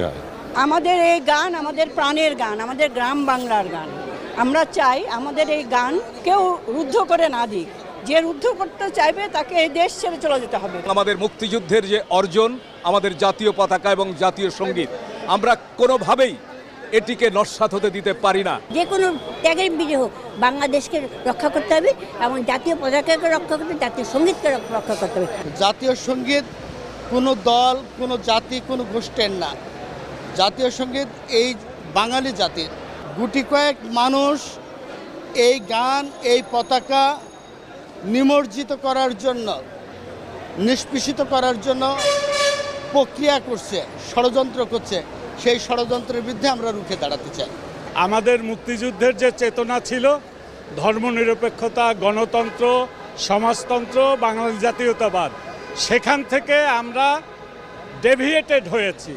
করতে হয়। আমাদের এই গান আমাদের প্রাণের গান, আমাদের গ্রাম বাংলার গান। আমরা চাই আমাদের এই গান কেউ রুদ্ধ করে না দিক। যে রুদ্ধ করতে চাইবে তাকে এই দেশ ছেড়ে চলে যেতে হবে। আমাদের মুক্তিযুদ্ধের যে অর্জন, আমাদের জাতীয় পতাকা এবং জাতীয় সঙ্গীত, আমরা কোনোভাবেই এটিকে নস্যাৎ হতে দিতে পারি না। যে কোনো ত্যাগের বিজয় হোক, বাংলাদেশকে রক্ষা করতে হবে এবং জাতীয় পতাকাকে রক্ষা করতে হবে, জাতীয় সঙ্গীতকে রক্ষা করতে হবে। জাতীয় সঙ্গীত কোনো দল, কোনো জাতি, কোনো গোষ্ঠীর না। জাতীয় সঙ্গীত এই বাঙালি জাতির। গুটি কয়েক মানুষ এই গান, এই পতাকা নিমজ্জিত করার জন্য, নিষ্পেষিত করার জন্য প্রক্রিয়া করছে, ষড়যন্ত্র করছে। সেই ষড়যন্ত্রের বিরুদ্ধে আমরা রুখে দাঁড়াতে চাই। আমাদের মুক্তিযুদ্ধের যে চেতনা ছিল, ধর্মনিরপেক্ষতা, গণতন্ত্র, সমাজতন্ত্র, বাঙালি জাতীয়তাবাদ, সেখান থেকে আমরা ডেভিয়েটেড হয়েছি।